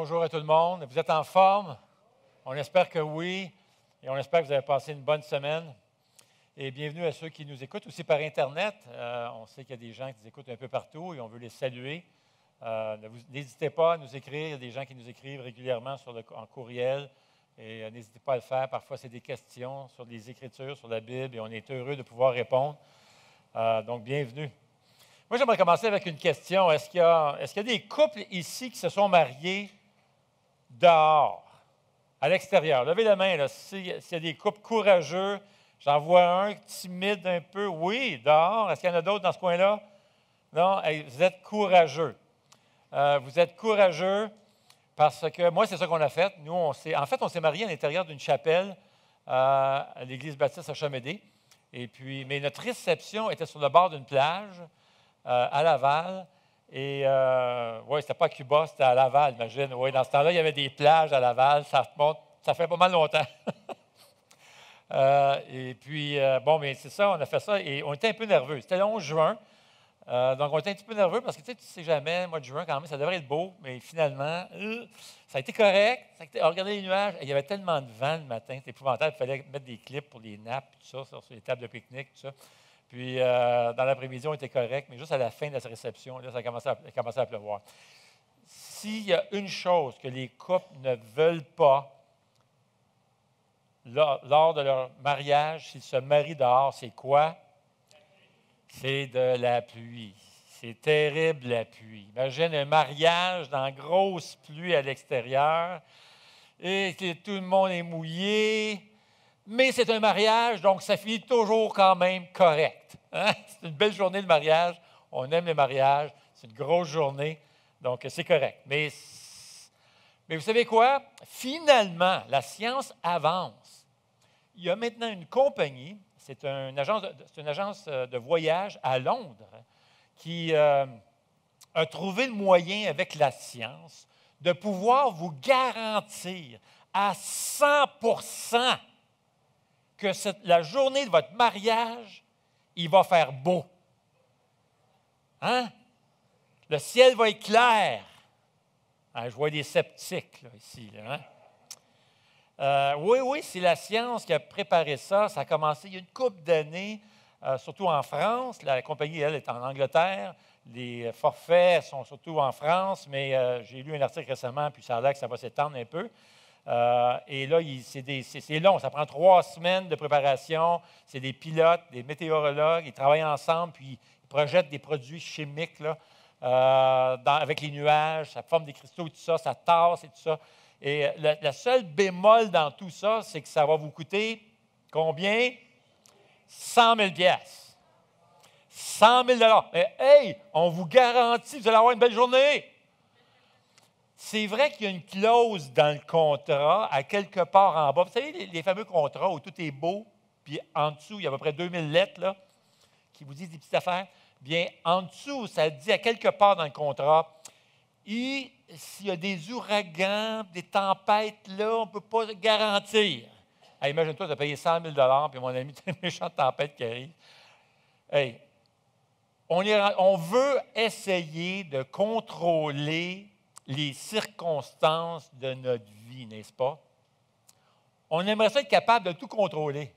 Bonjour à tout le monde. Vous êtes en forme? On espère que oui. Et on espère que vous avez passé une bonne semaine. Et bienvenue à ceux qui nous écoutent aussi par Internet. On sait qu'il y a des gens qui nous écoutent un peu partout et on veut les saluer. N'hésitez pas à nous écrire. Il y a des gens qui nous écrivent régulièrement en courriel. Et n'hésitez pas à le faire. Parfois, c'est des questions sur les Écritures, sur la Bible, et on est heureux de pouvoir répondre. Donc, bienvenue. Moi, j'aimerais commencer avec une question. Est-ce qu'il y a des couples ici qui se sont mariés dehors, à l'extérieur? Levez la main, là, s'il y a des couples courageux. J'en vois un timide un peu. Oui, dehors. Est-ce qu'il y en a d'autres dans ce coin-là? Non? Hey, vous êtes courageux. Vous êtes courageux parce que moi, c'est ça qu'on a fait. Nous, on s'est mariés à l'intérieur d'une chapelle à l'Église baptiste à Chamédé. Mais notre réception était sur le bord d'une plage à Laval. Et oui, c'était pas à Cuba, c'était à Laval, imagine. Oui, dans ce temps-là, il y avait des plages à Laval. Ça fait pas mal longtemps. Mais c'est ça, on a fait ça et on était un peu nerveux. C'était le 11 juin. Donc, on était un petit peu nerveux parce que tu sais jamais, le mois de juin, quand même, ça devrait être beau, mais finalement, ça a été correct. Regardez les nuages. Il y avait tellement de vent le matin, c'était épouvantable. Il fallait mettre des clips pour les nappes, tout ça, sur les tables de pique-nique, tout ça. Puis, dans l'après-midi, on était correct, mais juste à la fin de la réception, là, ça a commencé à pleuvoir. S'il y a une chose que les couples ne veulent pas lors de leur mariage, s'ils se marient dehors, c'est quoi? C'est de la pluie. C'est terrible, la pluie. Imagine un mariage dans grosse pluie à l'extérieur et que tout le monde est mouillé. Mais c'est un mariage, donc ça finit toujours quand même correct. Hein? C'est une belle journée de mariage. On aime les mariages. C'est une grosse journée, donc c'est correct. Mais vous savez quoi? Finalement, la science avance. Il y a maintenant une compagnie, c'est une agence de voyage à Londres qui a trouvé le moyen avec la science de pouvoir vous garantir à 100% que la journée de votre mariage, il va faire beau. Hein? Le ciel va être clair. Hein, je vois des sceptiques là, ici. Là, hein? Oui, c'est la science qui a préparé ça. Ça a commencé il y a une couple d'années, surtout en France. La compagnie, elle, est en Angleterre. Les forfaits sont surtout en France, mais j'ai lu un article récemment, puis ça a l'air que ça va s'étendre un peu. Et là, c'est long. Ça prend 3 semaines de préparation. C'est des pilotes, des météorologues. Ils travaillent ensemble, puis ils projettent des produits chimiques là, avec les nuages. Ça forme des cristaux et tout ça. Ça tasse et tout ça. Et la seule bémol dans tout ça, c'est que ça va vous coûter combien? 100 000 piastres. 100 000 $. Mais hey, on vous garantit, vous allez avoir une belle journée. C'est vrai qu'il y a une clause dans le contrat, à quelque part en bas. Vous savez, les fameux contrats où tout est beau, puis en dessous, il y a à peu près 2000 lettres là, qui vous disent des petites affaires. Bien, en dessous, ça dit à quelque part dans le contrat, et s'il y a des ouragans, des tempêtes, là, on ne peut pas garantir. Hey, imagine-toi, tu as payé 100 000 $, puis mon ami, tu as une méchante tempête qui arrive. Hey, on veut essayer de contrôler les circonstances de notre vie, n'est-ce pas? On aimerait ça être capable de tout contrôler,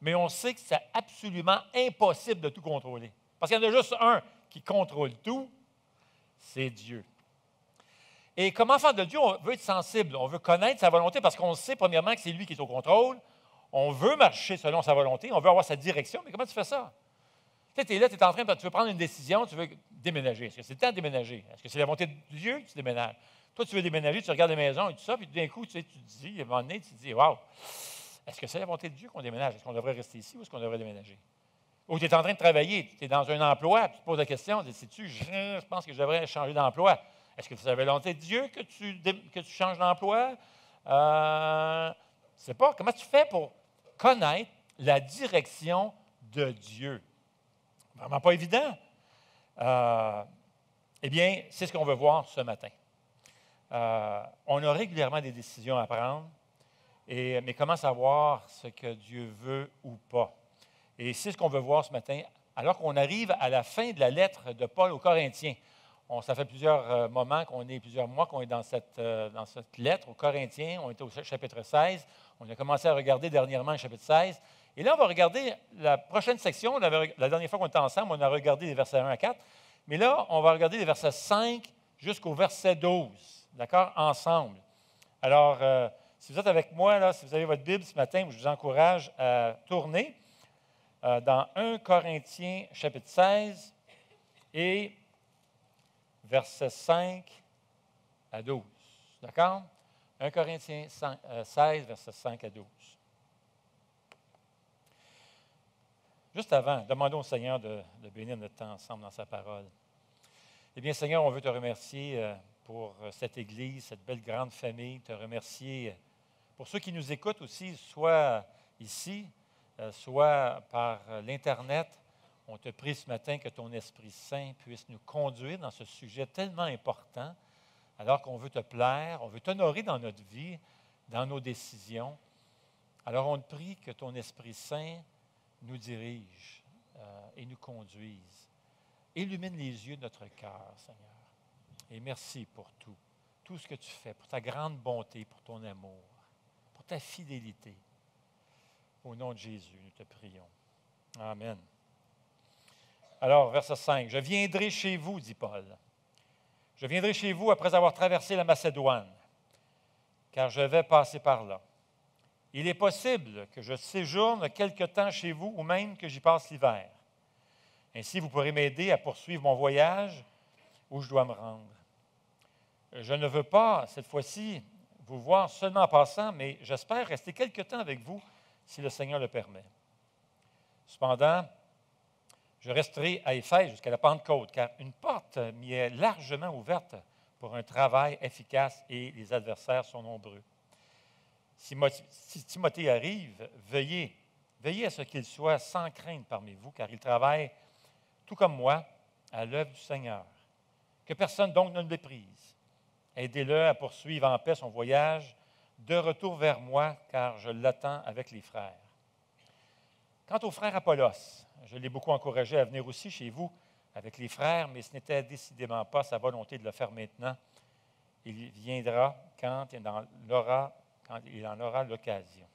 mais on sait que c'est absolument impossible de tout contrôler. Parce qu'il y en a juste un qui contrôle tout, c'est Dieu. Et comme enfant de Dieu, on veut être sensible, on veut connaître sa volonté parce qu'on sait premièrement que c'est lui qui est au contrôle. On veut marcher selon sa volonté, on veut avoir sa direction, mais comment tu fais ça? Tu es là, tu es en train, tu veux prendre une décision, tu veux déménager. Est-ce que c'est le temps de déménager? Est-ce que c'est la volonté de Dieu que tu déménages? Toi, tu veux déménager, tu regardes les maisons et tout ça, puis d'un coup, tu te dis, à un moment donné, tu te dis, wow, est-ce que c'est la volonté de Dieu qu'on déménage? Est-ce qu'on devrait rester ici ou est-ce qu'on devrait déménager? Ou tu es en train de travailler, tu es dans un emploi, puis tu te poses la question, sais-tu, je pense que je devrais changer d'emploi. Est-ce que c'est la volonté de Dieu que tu changes d'emploi? Je ne sais pas. Comment tu fais pour connaître la direction de Dieu? Vraiment pas évident. Eh bien, c'est ce qu'on veut voir ce matin. On a régulièrement des décisions à prendre, mais comment savoir ce que Dieu veut ou pas? Et c'est ce qu'on veut voir ce matin, alors qu'on arrive à la fin de la lettre de Paul aux Corinthiens. Ça fait plusieurs moments plusieurs mois qu'on est dans cette lettre aux Corinthiens. On était au chapitre 16. On a commencé à regarder dernièrement le chapitre 16. Et là, on va regarder la prochaine section. La dernière fois qu'on était ensemble, on a regardé les versets 1 à 4. Mais là, on va regarder les versets 5 jusqu'au verset 12. D'accord? Ensemble. Alors, si vous êtes avec moi, là, si vous avez votre Bible ce matin, je vous encourage à tourner dans 1 Corinthiens chapitre 16 et versets 5 à 12. D'accord? 1 Corinthiens 16, versets 5 à 12. Juste avant, demandons au Seigneur de bénir notre temps ensemble dans sa parole. Eh bien, Seigneur, on veut te remercier pour cette Église, cette belle grande famille, te remercier pour ceux qui nous écoutent aussi, soit ici, soit par l'Internet. On te prie ce matin que ton Esprit Saint puisse nous conduire dans ce sujet tellement important, alors qu'on veut te plaire, on veut t'honorer dans notre vie, dans nos décisions. Alors on te prie que ton Esprit Saint nous dirige et nous conduise. Illumine les yeux de notre cœur, Seigneur. Et merci pour tout ce que tu fais, pour ta grande bonté, pour ton amour, pour ta fidélité. Au nom de Jésus, nous te prions. Amen. Alors, verset 5. « Je viendrai chez vous, dit Paul. Je viendrai chez vous après avoir traversé la Macédoine, car je vais passer par là. Il est possible que je séjourne quelque temps chez vous ou même que j'y passe l'hiver. Ainsi, vous pourrez m'aider à poursuivre mon voyage où je dois me rendre. Je ne veux pas, cette fois-ci, vous voir seulement en passant, mais j'espère rester quelque temps avec vous si le Seigneur le permet. Cependant, je resterai à Éphèse jusqu'à la Pentecôte, car une porte m'y est largement ouverte pour un travail efficace et les adversaires sont nombreux. Si Timothée arrive, veillez à ce qu'il soit sans crainte parmi vous, car il travaille, tout comme moi, à l'œuvre du Seigneur. Que personne donc ne le méprise. Aidez-le à poursuivre en paix son voyage de retour vers moi, car je l'attends avec les frères. Quant au frère Apollos, je l'ai beaucoup encouragé à venir aussi chez vous avec les frères, mais ce n'était décidément pas sa volonté de le faire maintenant. Il viendra quand il en aura l'occasion.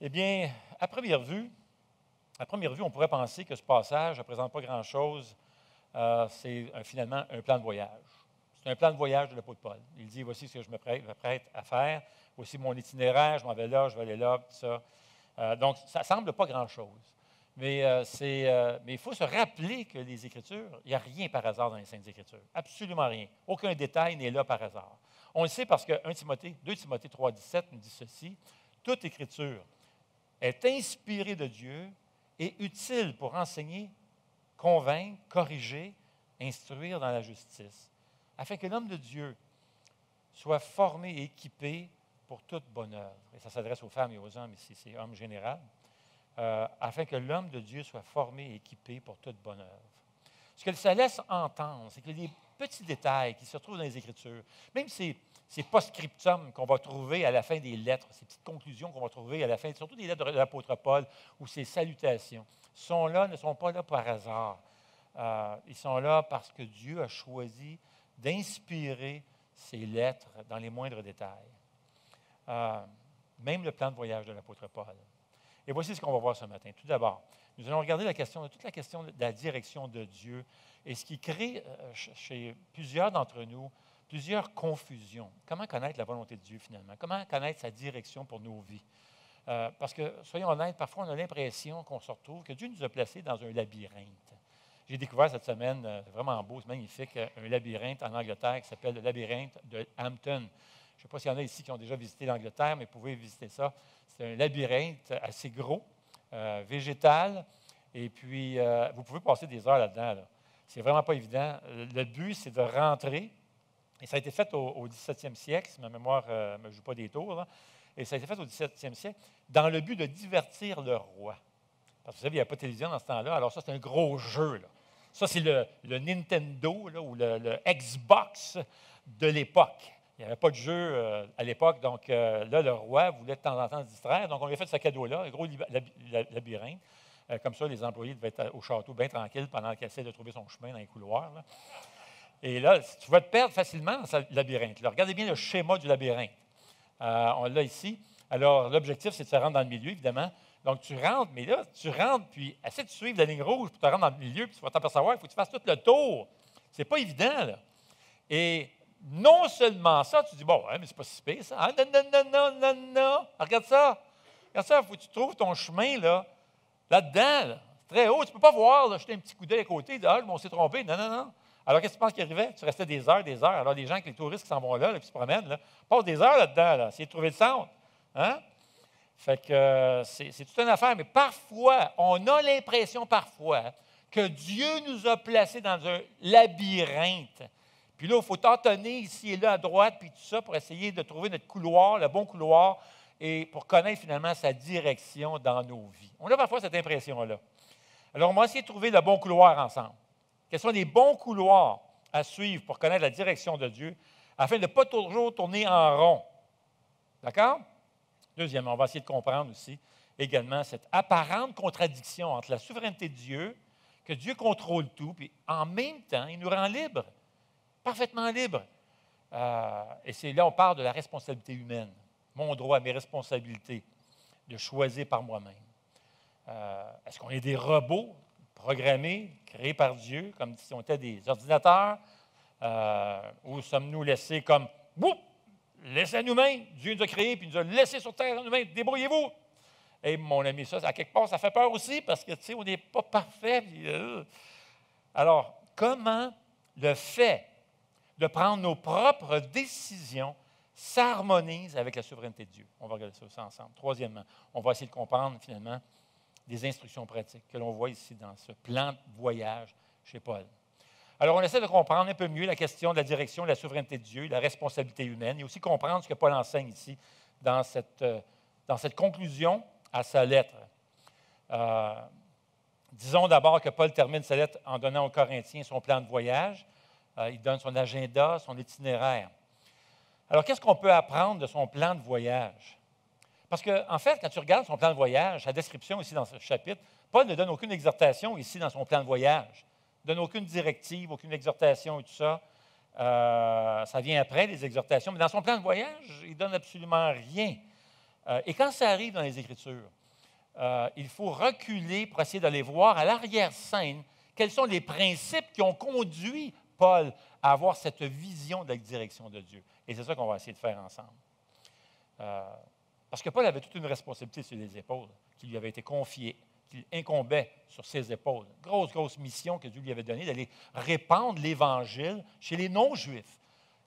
Eh bien, à première vue, on pourrait penser que ce passage ne présente pas grand-chose. C'est finalement un plan de voyage. C'est un plan de voyage de l'apôtre Paul. Il dit, voici ce que je me prête à faire. Voici mon itinéraire, je m'en vais là, je vais aller là, tout ça. Donc, ça ne semble pas grand-chose. Mais il faut se rappeler que les Écritures, il n'y a rien par hasard dans les Saintes Écritures. Absolument rien. Aucun détail n'est là par hasard. On le sait parce que 2 Timothée 3,17 nous dit ceci. Toute Écriture est inspirée de Dieu et utile pour enseigner, convaincre, corriger, instruire dans la justice, afin que l'homme de Dieu soit formé et équipé pour toute bonne œuvre. Et ça s'adresse aux femmes et aux hommes ici, c'est homme général. Afin que l'homme de Dieu soit formé et équipé pour toute bonne œuvre. Ce que ça laisse entendre, c'est que les petits détails qui se trouvent dans les Écritures, même ces post-scriptum qu'on va trouver à la fin des lettres, ces petites conclusions qu'on va trouver à la fin, surtout des lettres de l'apôtre Paul, ou ces salutations, ne sont pas là par hasard. Ils sont là parce que Dieu a choisi d'inspirer ces lettres dans les moindres détails. Même le plan de voyage de l'apôtre Paul. Et voici ce qu'on va voir ce matin. Tout d'abord, nous allons regarder toute la question de la direction de Dieu et ce qui crée chez plusieurs d'entre nous plusieurs confusions. Comment connaître la volonté de Dieu finalement? Comment connaître sa direction pour nos vies? Parce que, soyons honnêtes, parfois on a l'impression qu'on se retrouve, que Dieu nous a placés dans un labyrinthe. J'ai découvert cette semaine, vraiment beau, c'est magnifique, un labyrinthe en Angleterre qui s'appelle le labyrinthe de Hampton. Je ne sais pas s'il y en a ici qui ont déjà visité l'Angleterre, mais vous pouvez visiter ça. C'est un labyrinthe assez gros, végétal, et puis vous pouvez passer des heures là-dedans. Là. C'est vraiment pas évident. Le but, c'est de rentrer, et ça a été fait au 17e siècle, si ma mémoire ne me joue pas des tours, là. Et ça a été fait au 17e siècle, dans le but de divertir le roi. Parce que vous savez, il n'y avait pas de télévision dans ce temps-là, alors ça, c'est un gros jeu. Là. Ça, c'est le Nintendo là, ou le Xbox de l'époque. Il n'y avait pas de jeu à l'époque, donc là, le roi voulait de temps en temps se distraire. Donc, on lui a fait ce cadeau-là, un gros labyrinthe. Comme ça, les employés devaient être au château bien tranquilles pendant qu'elle essaie de trouver son chemin dans les couloirs. Là. Et là, tu vas te perdre facilement dans ce labyrinthe. Là, regardez bien le schéma du labyrinthe. On l'a ici. Alors, l'objectif, c'est de se rendre dans le milieu, évidemment. Donc, tu rentres, mais là, tu rentres, puis essaie de suivre la ligne rouge pour te rendre dans le milieu, puis tu vas t'apercevoir, il faut que tu fasses tout le tour. C'est pas évident, là. Et non seulement ça, tu dis, bon, ouais, mais c'est pas si pire, ça. Ah, non, non, non, non, non, non. Regarde ça. Regarde ça, il faut que tu trouves ton chemin, là-dedans, là. C'est très haut. Tu ne peux pas voir, là, jeter un petit coup d'œil à côté, ah, on s'est trompé. Non, non, non. Alors, qu'est-ce que tu penses qui arrivait? Tu restais des heures, des heures. Alors, les gens, les touristes qui s'en vont là, qui se promènent, là, passent des heures là-dedans, là, essayer de trouver le centre. Hein? Fait que c'est toute une affaire, mais parfois, on a l'impression parfois que Dieu nous a placés dans un labyrinthe. Puis là, il faut tâtonner ici et là à droite, puis tout ça, pour essayer de trouver notre couloir, le bon couloir, et pour connaître finalement sa direction dans nos vies. On a parfois cette impression-là. Alors, on va essayer de trouver le bon couloir ensemble. Quels sont les bons couloirs à suivre pour connaître la direction de Dieu, afin de ne pas toujours tourner en rond. D'accord? Deuxièmement, on va essayer de comprendre aussi également cette apparente contradiction entre la souveraineté de Dieu, que Dieu contrôle tout, puis en même temps, il nous rend libres, parfaitement libres. Et c'est là on parle de la responsabilité humaine, mon droit, mes responsabilités, de choisir par moi-même. Est-ce qu'on est des robots programmés, créés par Dieu, comme si on était des ordinateurs, ou sommes-nous laissés comme, boum, laissez à nous-mêmes. Dieu nous a créés, puis il nous a laissés sur terre à nous-mêmes. Débrouillez-vous. Et mon ami, ça, à quelque part, ça fait peur aussi, parce que, tu sais, on n'est pas parfait. Puis, Alors, comment le fait de prendre nos propres décisions s'harmonise avec la souveraineté de Dieu? On va regarder ça ensemble. Troisièmement, on va essayer de comprendre, finalement, des instructions pratiques que l'on voit ici dans ce plan de voyage chez Paul. Alors, on essaie de comprendre un peu mieux la question de la direction, de la souveraineté de Dieu, la responsabilité humaine, et aussi comprendre ce que Paul enseigne ici dans cette conclusion à sa lettre. Disons d'abord que Paul termine sa lettre en donnant aux Corinthiens son plan de voyage. Il donne son agenda, son itinéraire. Alors, qu'est-ce qu'on peut apprendre de son plan de voyage? Parce qu'en fait, quand tu regardes son plan de voyage, sa description ici dans ce chapitre, Paul ne donne aucune exhortation ici dans son plan de voyage. Il ne donne aucune directive, aucune exhortation et tout ça. Ça vient après, les exhortations. Mais dans son plan de voyage, il ne donne absolument rien. Et quand ça arrive dans les Écritures, il faut reculer pour essayer d'aller voir à l'arrière-scène quels sont les principes qui ont conduit Paul à avoir cette vision de la direction de Dieu. Et c'est ça qu'on va essayer de faire ensemble. Parce que Paul avait toute une responsabilité sur les épaules qui lui avait été confiée, qui incombait sur ses épaules. Grosse, grosse mission que Dieu lui avait donnée d'aller répandre l'Évangile chez les non-Juifs.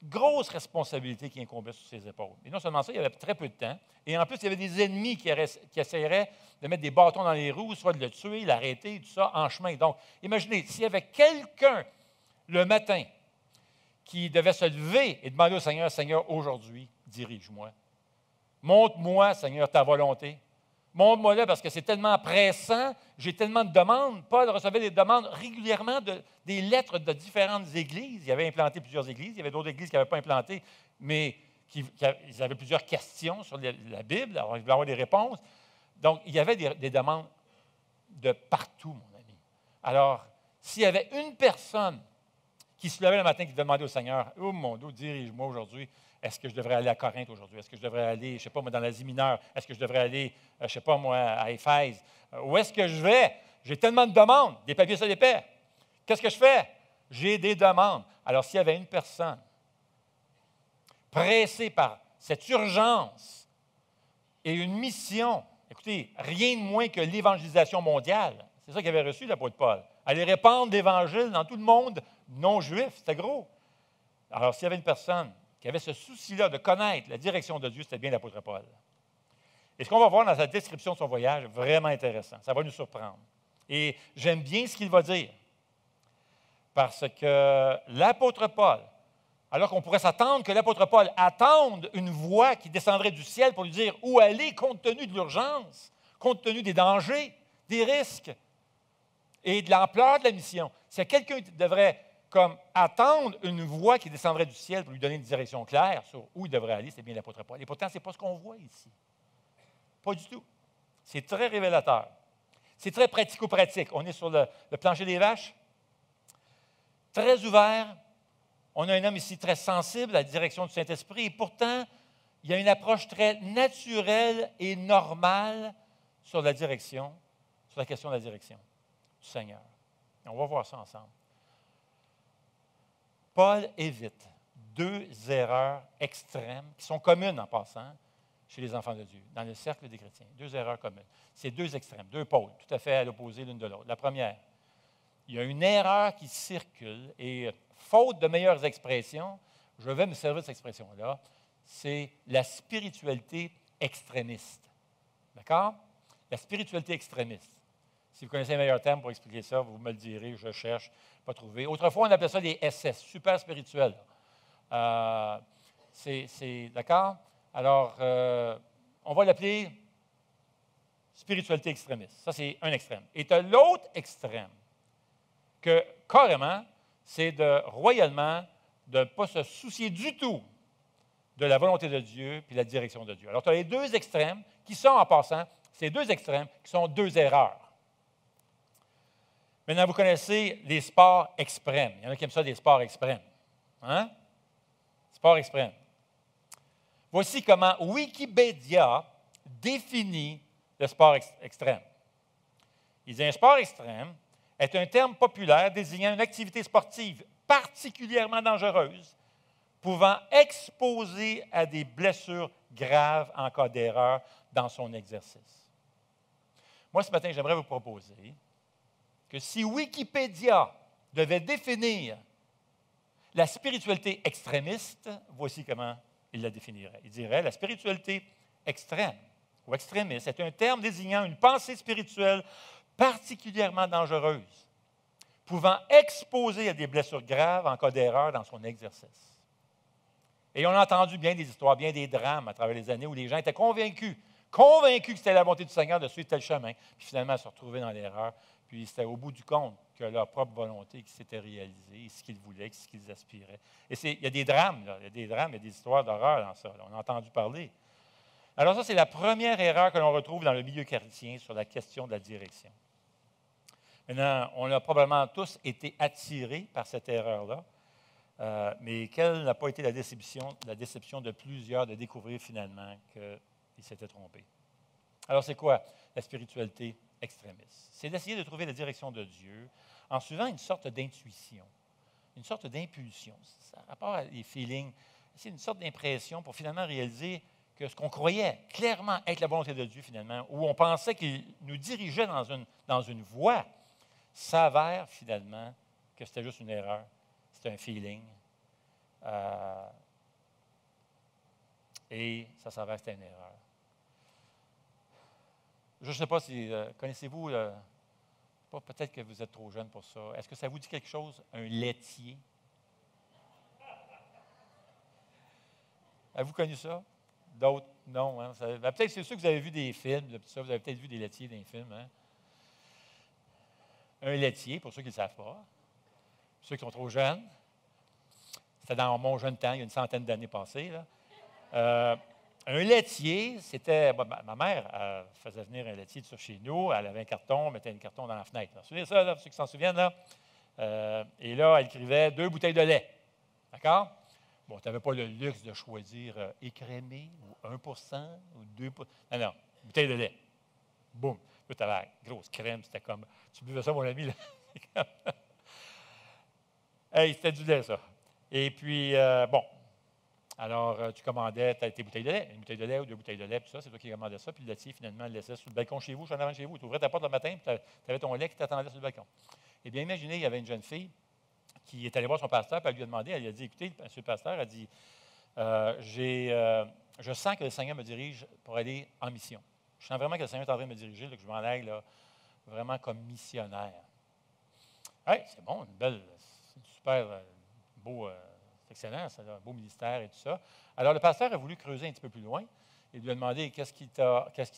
Grosse responsabilité qui incombait sur ses épaules. Et non seulement ça, il y avait très peu de temps. Et en plus, il y avait des ennemis qui essaieraient de mettre des bâtons dans les roues, soit de le tuer, l'arrêter, tout ça, en chemin. Donc, imaginez, s'il y avait quelqu'un le matin qui devait se lever et demander au Seigneur, Seigneur, aujourd'hui, dirige-moi. Montre-moi, Seigneur, ta volonté. Montre-moi là parce que c'est tellement pressant, j'ai tellement de demandes. Paul recevait des demandes régulièrement, des lettres de différentes églises. Il avait implanté plusieurs églises. Il y avait d'autres églises qui n'avaient pas implanté, mais ils avaient plusieurs questions sur la Bible. Alors, ils voulaient avoir des réponses. Donc, il y avait des demandes de partout, mon ami. Alors, s'il y avait une personne qui se levait le matin qui devait demander au Seigneur, « Oh mon Dieu, dirige-moi aujourd'hui. Est-ce que je devrais aller à Corinthe aujourd'hui? Est-ce que je devrais aller, je ne sais pas moi, dans l'Asie mineure? Est-ce que je devrais aller, je ne sais pas moi, à Éphèse? Où est-ce que je vais? J'ai tellement de demandes, des papiers sur l'épais. Qu'est-ce que je fais? J'ai des demandes. » Alors, s'il y avait une personne pressée par cette urgence et une mission, écoutez, rien de moins que l'évangélisation mondiale. C'est ça qu'il avait reçu, l'apôtre Paul. Aller répandre l'Évangile dans tout le monde non-juif, c'était gros. Alors, s'il y avait une personne qui avait ce souci-là de connaître la direction de Dieu, c'était bien l'apôtre Paul. Et ce qu'on va voir dans sa description de son voyage, vraiment intéressant. Ça va nous surprendre. Et j'aime bien ce qu'il va dire. Parce que l'apôtre Paul, alors qu'on pourrait s'attendre que l'apôtre Paul attende une voix qui descendrait du ciel pour lui dire où aller compte tenu de l'urgence, compte tenu des dangers, des risques et de l'ampleur de la mission. C'est quelqu'un qui devrait comme attendre une voix qui descendrait du ciel pour lui donner une direction claire sur où il devrait aller, c'est bien l'apôtre Paul. Et pourtant, ce n'est pas ce qu'on voit ici. Pas du tout. C'est très révélateur. C'est très pratico-pratique. On est sur le plancher des vaches, très ouvert. On a un homme ici très sensible à la direction du Saint-Esprit et pourtant, il y a une approche très naturelle et normale sur la direction, sur la question de la direction du Seigneur. Et on va voir ça ensemble. Paul évite deux erreurs extrêmes qui sont communes en passant chez les enfants de Dieu, dans le cercle des chrétiens. Deux erreurs communes. C'est deux extrêmes, deux pôles, tout à fait à l'opposé l'une de l'autre. La première, il y a une erreur qui circule et, faute de meilleures expressions, je vais me servir de cette expression-là, c'est la spiritualité extrémiste. D'accord? La spiritualité extrémiste. Si vous connaissez un meilleur terme pour expliquer ça, vous me le direz, je cherche, pas trouvé. Autrefois, on appelait ça des SS, super spirituels. D'accord? Alors, on va l'appeler spiritualité extrémiste. Ça, c'est un extrême. Et tu as l'autre extrême, que carrément, c'est royalement de ne pas se soucier du tout de la volonté de Dieu puis la direction de Dieu. Alors, tu as les deux extrêmes qui sont, en passant, ces deux extrêmes qui sont deux erreurs. Maintenant, vous connaissez les sports extrêmes. Il y en a qui aiment ça, des sports extrêmes. Hein? Sport extrême. Voici comment Wikipédia définit le sport extrême. Il dit un sport extrême est un terme populaire désignant une activité sportive particulièrement dangereuse, pouvant exposer à des blessures graves en cas d'erreur dans son exercice. Moi, ce matin, j'aimerais vous proposer que si Wikipédia devait définir la spiritualité extrémiste, voici comment il la définirait. Il dirait la spiritualité extrême ou extrémiste est un terme désignant une pensée spirituelle particulièrement dangereuse, pouvant exposer à des blessures graves en cas d'erreur dans son exercice. Et on a entendu bien des histoires, bien des drames à travers les années où les gens étaient convaincus que c'était la volonté du Seigneur de suivre tel chemin, puis finalement se retrouver dans l'erreur, puis c'était au bout du compte que leur propre volonté qui s'était réalisée, ce qu'ils voulaient, ce qu'ils aspiraient. Et il y a des drames, là, il y a des histoires d'horreur dans ça, là, on a entendu parler. Alors ça, c'est la première erreur que l'on retrouve dans le milieu chrétien sur la question de la direction. Maintenant, on a probablement tous été attirés par cette erreur-là, mais quelle n'a pas été la déception de plusieurs de découvrir finalement qu'ils s'étaient trompés. Alors, c'est quoi la spiritualité extrémiste? C'est d'essayer de trouver la direction de Dieu en suivant une sorte d'intuition, une sorte d'impulsion. Ça a rapport à les feelings. C'est une sorte d'impression pour finalement réaliser que ce qu'on croyait clairement être la volonté de Dieu, finalement, où on pensait qu'il nous dirigeait dans une voie, s'avère finalement que c'était juste une erreur, c'était un feeling. Et ça s'avère que c'était une erreur. Je ne sais pas si, connaissez-vous, peut-être que vous êtes trop jeune pour ça. Est-ce que ça vous dit quelque chose, un laitier? Avez-vous connu ça? D'autres, non. Hein? Peut-être c'est sûr que vous avez vu des films, tout ça, vous avez peut-être vu des laitiers dans les films. Hein? Un laitier, pour ceux qui ne le savent pas, pour ceux qui sont trop jeunes, c'était dans mon jeune temps, il y a une centaine d'années passées. Là. Un laitier, c'était. Ma mère faisait venir un laitier de ça chez nous. Elle avait un carton, mettait un carton dans la fenêtre. Vous vous souvenez de ça, là, pour ceux qui s'en souviennent? Là? Et là, elle écrivait 2 bouteilles de lait. D'accord? Bon, tu n'avais pas le luxe de choisir écrémé ou 1 ou 2 Non, bouteille de lait. Boum. Là, tu avais la grosse crème. C'était comme. Tu buvais ça, mon ami? Là? Hey, c'était du lait, ça. Et puis, bon. Alors, tu commandais tes bouteilles de lait, une bouteille de lait ou 2 bouteilles de lait, puis ça, c'est toi qui commandais ça, puis le laitier, finalement, le laissait sur le balcon chez vous, en avant chez vous. Tu ouvrais ta porte le matin, puis tu avais ton lait qui t'attendait sur le balcon. Eh bien, imaginez, il y avait une jeune fille qui est allée voir son pasteur, puis elle lui a demandé, elle lui a dit, écoutez, monsieur le pasteur, elle a dit, je sens que le Seigneur me dirige pour aller en mission. Je sens vraiment que le Seigneur est en train de me diriger, là, que je m'en aille là, vraiment comme missionnaire. Oui, c'est bon, c'est super beau. C'est excellent, c'est un beau ministère et tout ça. Alors, le pasteur a voulu creuser un petit peu plus loin et lui a demandé qu'est-ce qui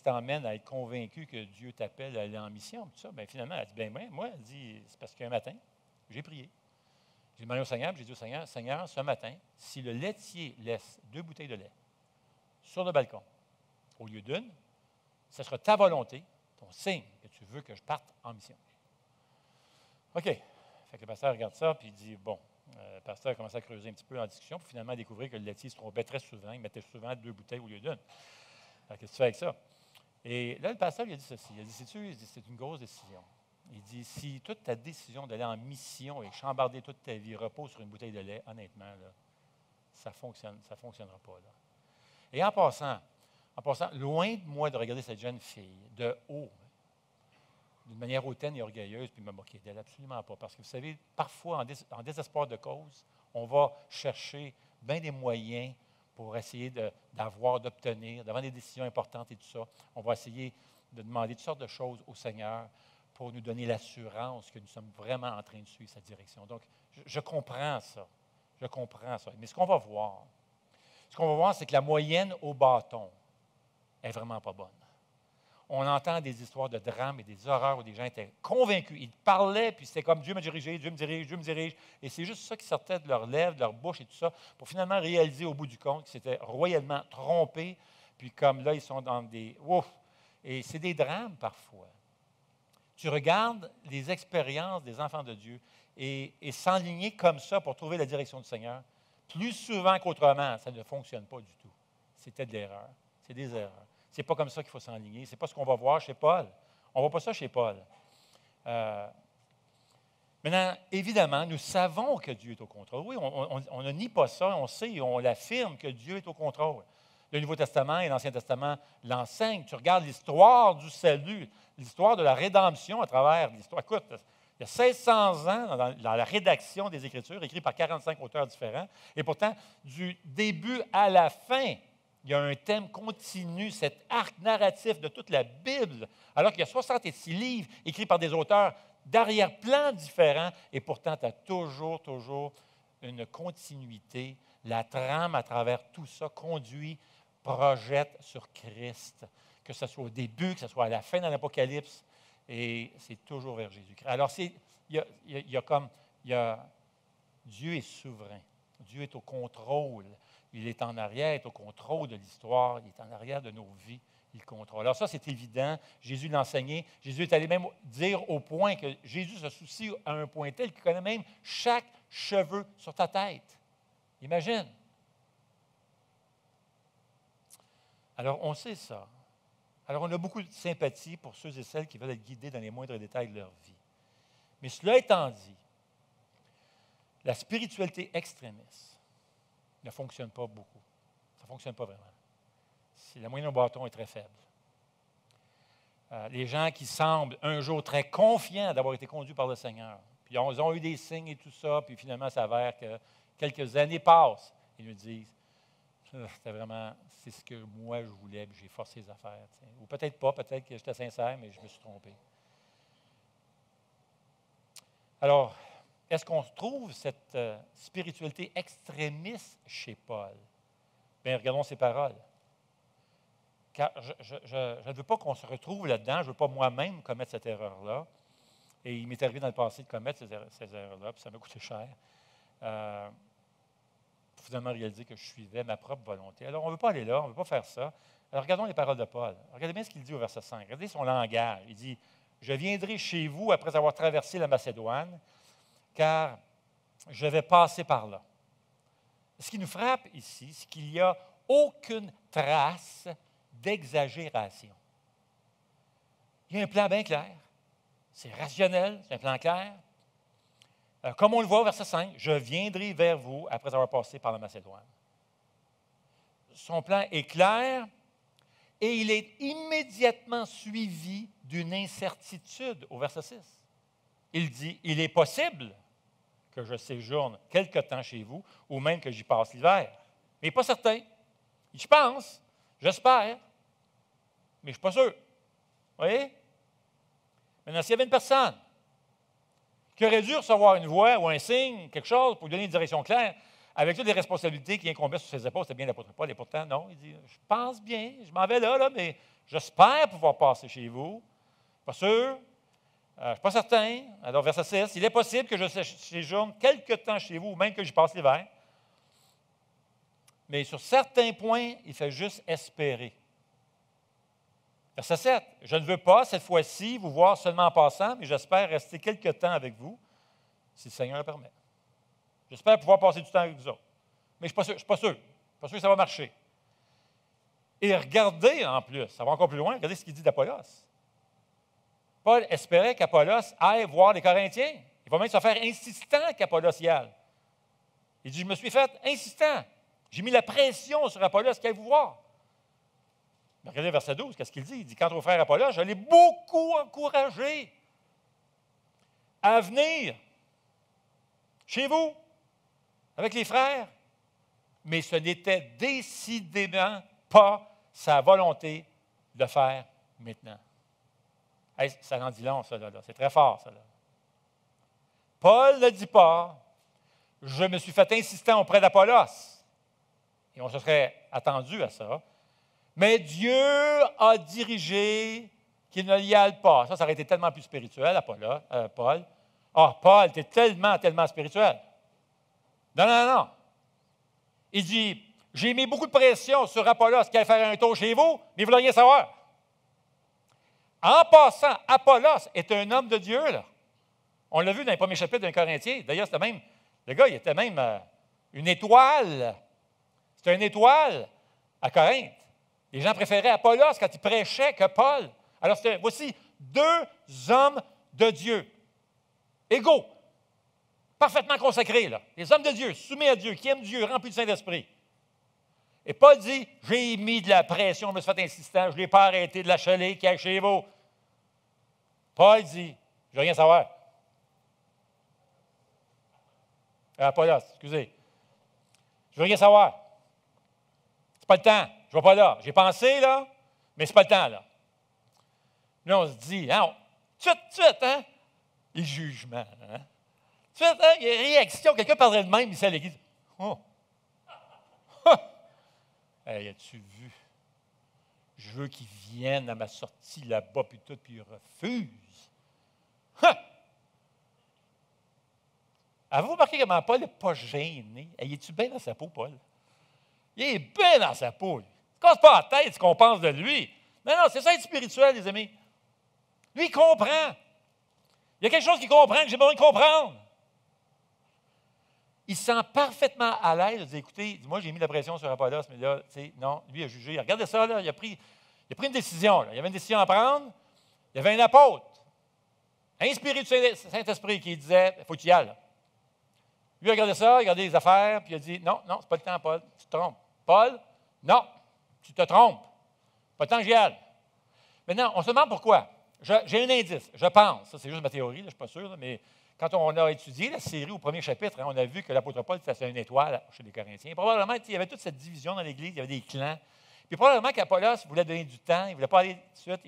t'emmène à être convaincu que Dieu t'appelle à aller en mission, tout ça. Bien, finalement, elle a dit, bien, moi, elle dit, c'est parce qu'un matin, j'ai prié. J'ai demandé au Seigneur, j'ai dit au Seigneur, Seigneur, ce matin, si le laitier laisse 2 bouteilles de lait sur le balcon, au lieu d'une, ce sera ta volonté ton signe que tu veux que je parte en mission. OK. Fait que le pasteur regarde ça, puis il dit, bon, le pasteur a commencé à creuser un petit peu en discussion, pour finalement découvrir que le laitier se trompait très souvent. Il mettait souvent 2 bouteilles au lieu d'une. Qu'est-ce que tu fais avec ça? Et là, le pasteur lui a dit ceci. Il a dit, sais-tu, c'est une grosse décision. Il dit, si toute ta décision d'aller en mission et chambarder toute ta vie repose sur une bouteille de lait, honnêtement, là, ça ne fonctionnera pas. Là. Et en passant, loin de moi de regarder cette jeune fille de haut, d'une manière hautaine et orgueilleuse, puis me moquer d'elle, absolument pas. Parce que vous savez, parfois, en désespoir de cause, on va chercher bien des moyens pour essayer d'obtenir, devant des décisions importantes et tout ça, on va essayer de demander toutes sortes de choses au Seigneur pour nous donner l'assurance que nous sommes vraiment en train de suivre sa direction. Donc, je comprends ça. Je comprends ça. Mais ce qu'on va voir, c'est que la moyenne au bâton n'est vraiment pas bonne. On entend des histoires de drames et des horreurs où des gens étaient convaincus. Ils parlaient, puis c'était comme Dieu m'a dirigé, Dieu me dirige, Dieu me dirige. Et c'est juste ça qui sortait de leurs lèvres, de leur bouche et tout ça, pour finalement réaliser au bout du compte qu'ils s'étaient royalement trompés. Puis comme là, ils sont dans des... Ouf! Et c'est des drames parfois. Tu regardes les expériences des enfants de Dieu et s'enligner comme ça pour trouver la direction du Seigneur, plus souvent qu'autrement, ça ne fonctionne pas du tout. C'était de l'erreur. C'est des erreurs. Ce n'est pas comme ça qu'il faut s'enligner. Ce n'est pas ce qu'on va voir chez Paul. On ne voit pas ça chez Paul. Maintenant, évidemment, nous savons que Dieu est au contrôle. Oui, on ne nie pas ça. On sait, on l'affirme que Dieu est au contrôle. Le Nouveau Testament et l'Ancien Testament l'enseignent. Tu regardes l'histoire du salut, l'histoire de la rédemption à travers l'histoire. Écoute, il y a 1600 ans dans la rédaction des Écritures, écrites par 45 auteurs différents, et pourtant, du début à la fin, il y a un thème continu, cet arc narratif de toute la Bible, alors qu'il y a 66 livres écrits par des auteurs d'arrière-plan différents, et pourtant, tu as toujours une continuité. La trame à travers tout ça conduit, projette sur Christ, que ce soit au début, que ce soit à la fin de l'Apocalypse, et c'est toujours vers Jésus-Christ. Alors, Dieu est souverain. Dieu est au contrôle. Il est en arrière, il est au contrôle de l'histoire, il est en arrière de nos vies, il contrôle. Alors ça, c'est évident. Jésus l'a enseigné. Jésus est allé même dire au point que Jésus se soucie à un point tel qu'il connaît même chaque cheveu sur ta tête. Imagine. Alors, on sait ça. Alors, on a beaucoup de sympathie pour ceux et celles qui veulent être guidés dans les moindres détails de leur vie. Mais cela étant dit, la spiritualité extrémiste ne fonctionne pas beaucoup. Ça ne fonctionne pas vraiment. La moyenne au bâton est très faible. Les gens qui semblent un jour très confiants d'avoir été conduits par le Seigneur, puis ils ont eu des signes et tout ça, puis finalement, ça s'avère que quelques années passent, ils nous disent, c'est ce que moi je voulais, puis j'ai forcé les affaires. T'sais. Ou peut-être pas, peut-être que j'étais sincère, mais je me suis trompé. Alors, est-ce qu'on trouve cette spiritualité extrémiste chez Paul? Bien, regardons ses paroles. Car je ne veux pas qu'on se retrouve là-dedans, je ne veux pas moi-même commettre cette erreur-là. Et il m'est arrivé dans le passé de commettre ces erreurs-là, puis ça m'a coûté cher. Pour finalement réaliser que je suivais ma propre volonté. Alors, on ne veut pas aller là, on ne veut pas faire ça. Alors, regardons les paroles de Paul. Regardez bien ce qu'il dit au verset 5. Regardez son langage. Il dit, « Je viendrai chez vous après avoir traversé la Macédoine, car je vais passer par là. » Ce qui nous frappe ici, c'est qu'il n'y a aucune trace d'exagération. Il y a un plan bien clair. C'est rationnel, c'est un plan clair. Comme on le voit au verset 5, « Je viendrai vers vous après avoir passé par la Macédoine. » Son plan est clair et il est immédiatement suivi d'une incertitude au verset 6. Il dit, « Il est possible que je séjourne quelque temps chez vous ou même que j'y passe l'hiver. » Mais pas certain. Je pense, j'espère, mais je ne suis pas sûr. Vous voyez? Maintenant, s'il y avait une personne qui aurait dû recevoir une voix ou un signe, quelque chose, pour lui donner une direction claire, avec toutes les responsabilités qui incombaient sur ses épaules, c'était bien l'apôtre Paul, et pourtant, non, il dit, je pense bien, je m'en vais là, mais j'espère pouvoir passer chez vous. Pas sûr, je ne suis pas certain. Alors, verset 6, il est possible que je séjourne quelque temps chez vous, ou même que j'y passe l'hiver. Mais sur certains points, il fait juste espérer. Verset 7. Je ne veux pas, cette fois-ci, vous voir seulement en passant, mais j'espère rester quelque temps avec vous, si le Seigneur le permet. J'espère pouvoir passer du temps avec vous autres. Mais je ne suis pas sûr. Je ne suis pas sûr que ça va marcher. Et regardez en plus, ça va encore plus loin, regardez ce qu'il dit d'Apollos. Paul espérait qu'Apollos aille voir les Corinthiens. Il va même se faire insistant qu'Apollos y aille. Il dit, je me suis fait insistant. J'ai mis la pression sur Apollos qu'il aille vous voir. Mais regardez verset 12, qu'est-ce qu'il dit? Il dit, quant au frère Apollos, je l'ai beaucoup encouragé à venir chez vous, avec les frères, mais ce n'était décidément pas sa volonté de le faire maintenant. Hey, ça en dit long, ça, là. C'est très fort, ça. Là. Paul ne dit pas, je me suis fait insistant auprès d'Apollos. Et on se serait attendu à ça. Mais Dieu a dirigé qu'il ne y aille pas. Ça aurait été tellement plus spirituel, Paul. Ah, Paul, tu es tellement spirituel. Non. Il dit, j'ai mis beaucoup de pression sur Apollos qui allait faire un tour chez vous, mais vous ne voulez rien savoir. En passant, Apollos est un homme de Dieu, là. On l'a vu dans les premiers chapitres d'un Corinthien. D'ailleurs, le gars, il était même une étoile. C'était une étoile à Corinthe. Les gens préféraient Apollos quand il prêchait que Paul. Alors, voici deux hommes de Dieu, égaux, parfaitement consacrés, là. Les hommes de Dieu, soumis à Dieu, qui aiment Dieu, remplis du Saint-Esprit. Et Paul dit, j'ai mis de la pression, je me suis fait insistant, je ne l'ai pas arrêté de l'achaler qui est chez vous. Paul dit, je ne veux rien savoir. Apollos, excusez. Je ne veux rien savoir. C'est pas le temps. Je ne vais pas là. J'ai pensé, là, mais c'est pas le temps, là. Là, on se dit, hein, tout de suite, hein, les jugements, hein. Tout de suite, hein, il y a une réaction. Quelqu'un parlerait de même ici à l'Église. Oh! Hey, as-tu vu? Je veux qu'ils viennent à ma sortie là-bas, puis tout, puis ils refusent. Avez-vous remarqué comment Paul n'est pas gêné? Hey, es-tu bien dans sa peau, Paul? Il est bien dans sa peau. Il ne casse pas la tête ce qu'on pense de lui. Non, c'est ça être spirituel, les amis. Lui, il comprend. Il y a quelque chose qu'il comprend que j'ai besoin de comprendre. Il se sent parfaitement à l'aise de dire, écoutez, moi, j'ai mis la pression sur Apollos, mais là, non, lui a jugé. Regardez ça, là, il a pris une décision. Là. Il y avait une décision à prendre. Il y avait un apôtre, inspiré du Saint-Esprit, qui disait, il faut que tu y ailles. Là. Lui a regardé ça, il a regardé les affaires, puis il a dit, non, c'est pas le temps, Paul, tu te trompes. Paul, non, tu te trompes. Pas le temps que j'y aille. Maintenant, on se demande pourquoi. J'ai un indice, je pense, ça c'est juste ma théorie, là, je ne suis pas sûr, là, mais quand on a étudié la série au premier chapitre, hein, on a vu que l'apôtre Paul, c'était une étoile chez les Corinthiens. Probablement, il y avait toute cette division dans l'Église, il y avait des clans. Puis probablement qu'Apollos voulait donner du temps, il ne voulait pas aller tout de suite,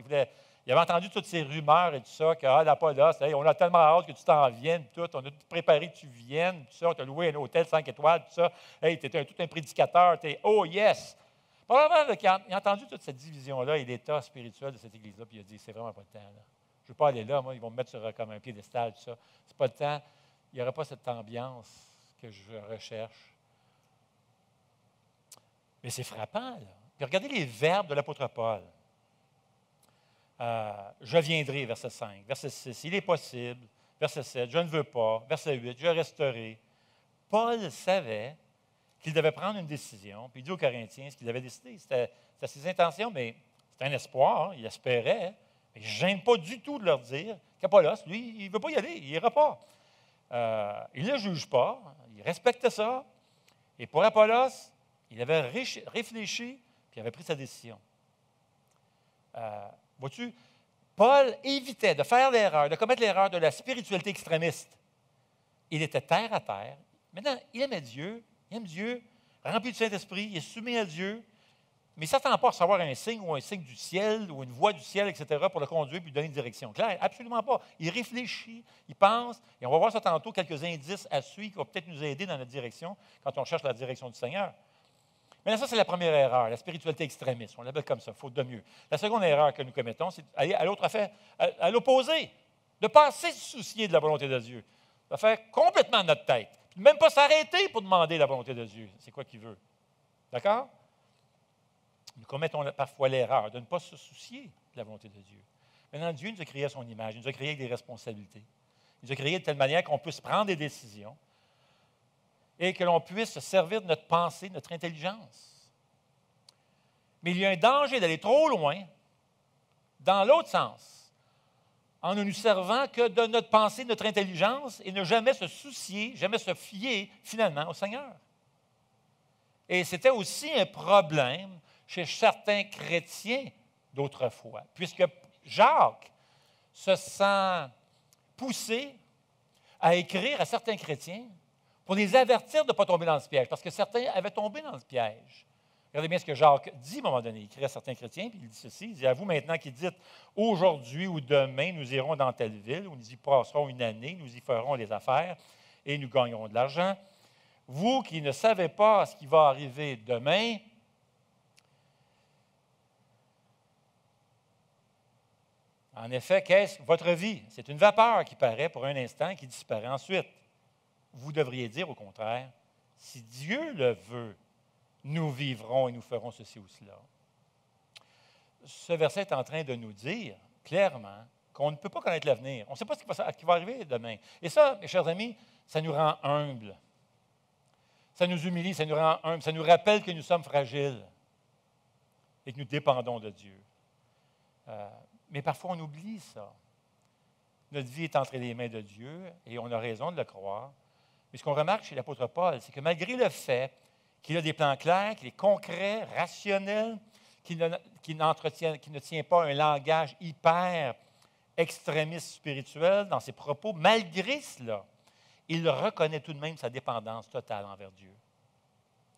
il avait entendu toutes ces rumeurs et tout ça, que l'Apollos, on a tellement hâte que tu t'en viennes, tout, on a tout préparé que tu viennes, tout ça, on t'a loué un hôtel 5 étoiles, tout ça. Hey, tu étais tout un prédicateur, oh yes! Probablement qu'il a entendu toute cette division-là et l'état spirituel de cette Église-là, puis il a dit, c'est vraiment pas le temps, là. Je ne veux pas aller là, moi, ils vont me mettre sur comme un piédestal, tout ça. C'est pas le temps. Il n'y aura pas cette ambiance que je recherche. Mais c'est frappant, là. Puis regardez les verbes de l'apôtre Paul. Je viendrai, verset 5. Verset 6, il est possible. Verset 7, je ne veux pas. Verset 8, je resterai. Paul savait qu'il devait prendre une décision, puis il dit aux Corinthiens ce qu'il avait décidé. C'était ses intentions, mais c'était un espoir, hein, il espérait. Mais je ne gêne pas du tout de leur dire qu'Apollos, lui, il ne veut pas y aller, il n'ira pas. Il ne le juge pas, il respectait ça. Et pour Apollos, il avait réfléchi, puis il avait pris sa décision. Vois-tu, Paul évitait de faire l'erreur, de commettre l'erreur de la spiritualité extrémiste. Il était terre à terre. Maintenant, il aimait Dieu, il aime Dieu, rempli du Saint-Esprit, il est soumis à Dieu. Mais il ne s'attend pas à recevoir un signe du ciel ou une voix du ciel, etc., pour le conduire et lui donner une direction claire. Absolument pas. Il réfléchit, il pense, et on va voir ça tantôt, quelques indices à suivre qui vont peut-être nous aider dans notre direction quand on cherche la direction du Seigneur. Mais ça, c'est la première erreur, la spiritualité extrémiste. On l'appelle comme ça, faute de mieux. La seconde erreur que nous commettons, c'est d'aller à l'opposé, de ne pas assez se soucier de la volonté de Dieu, de faire complètement notre tête, puis de même pas s'arrêter pour demander la volonté de Dieu. C'est quoi qu'il veut. D'accord? Nous commettons parfois l'erreur de ne pas se soucier de la volonté de Dieu. Maintenant, Dieu nous a créés à son image, il nous a créés avec des responsabilités. Il nous a créés de telle manière qu'on puisse prendre des décisions et que l'on puisse se servir de notre pensée, de notre intelligence. Mais il y a un danger d'aller trop loin dans l'autre sens, en ne nous servant que de notre pensée, de notre intelligence, et ne jamais se soucier, jamais se fier finalement au Seigneur. Et c'était aussi un problème chez certains chrétiens d'autrefois, puisque Jacques se sent poussé à écrire à certains chrétiens pour les avertir de ne pas tomber dans ce piège, parce que certains avaient tombé dans le piège. Regardez bien ce que Jacques dit à un moment donné. Il écrit à certains chrétiens, puis il dit ceci, il dit, à vous maintenant qui dites, aujourd'hui ou demain, nous irons dans telle ville, où nous y passerons une année, nous y ferons les affaires, et nous gagnerons de l'argent. Vous qui ne savez pas ce qui va arriver demain, en effet, qu'est-ce que votre vie? C'est une vapeur qui paraît pour un instant et qui disparaît ensuite. Vous devriez dire au contraire, si Dieu le veut, nous vivrons et nous ferons ceci ou cela. Ce verset est en train de nous dire clairement qu'on ne peut pas connaître l'avenir. On ne sait pas ce qui va arriver demain. Et ça, mes chers amis, ça nous rend humbles. Ça nous humilie, ça nous rend humbles, ça nous rappelle que nous sommes fragiles et que nous dépendons de Dieu. Mais parfois, on oublie ça. Notre vie est entre les mains de Dieu et on a raison de le croire. Mais ce qu'on remarque chez l'apôtre Paul, c'est que malgré le fait qu'il a des plans clairs, qu'il est concret, rationnel, qu'il ne tient pas un langage hyper extrémiste spirituel dans ses propos, malgré cela, il reconnaît tout de même sa dépendance totale envers Dieu.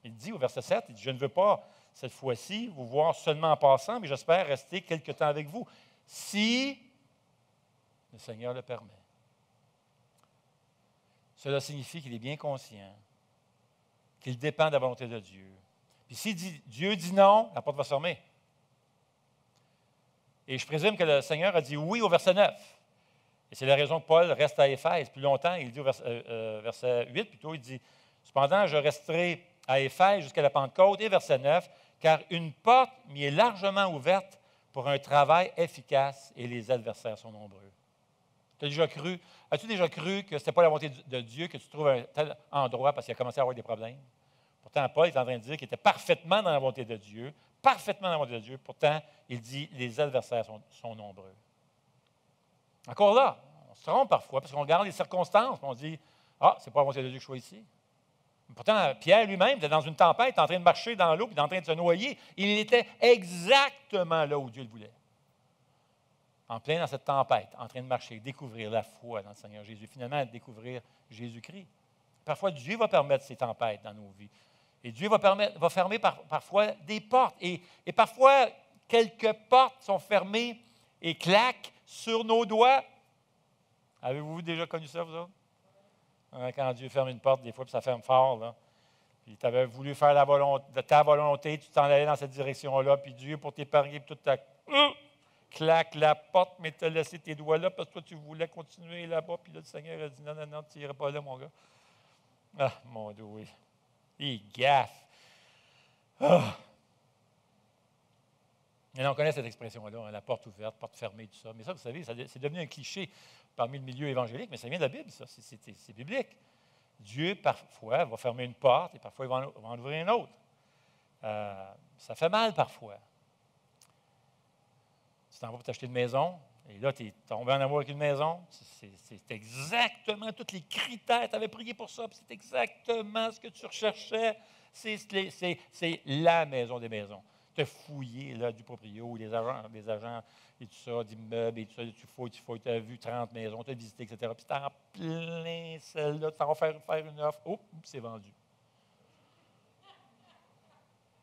Il dit au verset 7, il dit, « Je ne veux pas, cette fois-ci, vous voir seulement en passant, mais j'espère rester quelque temps avec vous, si le Seigneur le permet. » Cela signifie qu'il est bien conscient qu'il dépend de la volonté de Dieu. Puis si Dieu dit non, la porte va se fermer. Et je présume que le Seigneur a dit oui au verset 9. Et c'est la raison que Paul reste à Éphèse plus longtemps. Il dit au verset 8, plutôt, il dit « Cependant, je resterai à Éphèse jusqu'à la Pentecôte. » Et verset 9, « Car une porte m'y est largement ouverte pour un travail efficace et les adversaires sont nombreux. » As-tu déjà cru que ce n'était pas la volonté de Dieu que tu trouves un tel endroit parce qu'il a commencé à avoir des problèmes? Pourtant, Paul est en train de dire qu'il était parfaitement dans la volonté de Dieu, parfaitement dans la volonté de Dieu. Pourtant, il dit les adversaires sont nombreux. Encore là, on se trompe parfois parce qu'on regarde les circonstances et on dit ah, c'est pas la volonté de Dieu que je sois ici. Pourtant, Pierre lui-même était dans une tempête, en train de marcher dans l'eau et en train de se noyer. Il était exactement là où Dieu le voulait. En plein dans cette tempête, en train de marcher, découvrir la foi dans le Seigneur Jésus, finalement découvrir Jésus-Christ. Parfois, Dieu va permettre ces tempêtes dans nos vies. Et Dieu va fermer parfois des portes. Et parfois, quelques portes sont fermées et claquent sur nos doigts. Avez-vous déjà connu ça, vous autres? Quand Dieu ferme une porte, des fois, puis ça ferme fort, là. Puis tu avais voulu faire de ta volonté, tu t'en allais dans cette direction-là, puis Dieu, pour t'épargner, puis tout claque la porte, mais tu as laissé tes doigts là parce que toi, tu voulais continuer là-bas. Puis là, le Seigneur a dit non, tu n'iras pas là, mon gars. Ah, mon Dieu, oui. Il gaffe. Ah. Et on connaît cette expression-là, hein, la porte ouverte, porte fermée, tout ça. Mais ça, vous savez, c'est devenu un cliché parmi le milieu évangélique, mais ça vient de la Bible, ça. C'est biblique. Dieu, parfois, va fermer une porte et parfois, il va en ouvrir une autre. Ça fait mal parfois. Tu t'en vas pour t'acheter une maison, et là, tu es tombé en amour avec une maison. C'est exactement tous les critères. Tu avais prié pour ça, puis c'est exactement ce que tu recherchais. C'est la maison des maisons. Tu as fouillé là, du proprio, des agents et tout ça, d'immeubles et tout ça. Tu fouilles, tu as vu 30 maisons, tu as visité, etc. Puis tu es en plein celle-là, tu t'en vas faire une offre. Oh, c'est vendu. La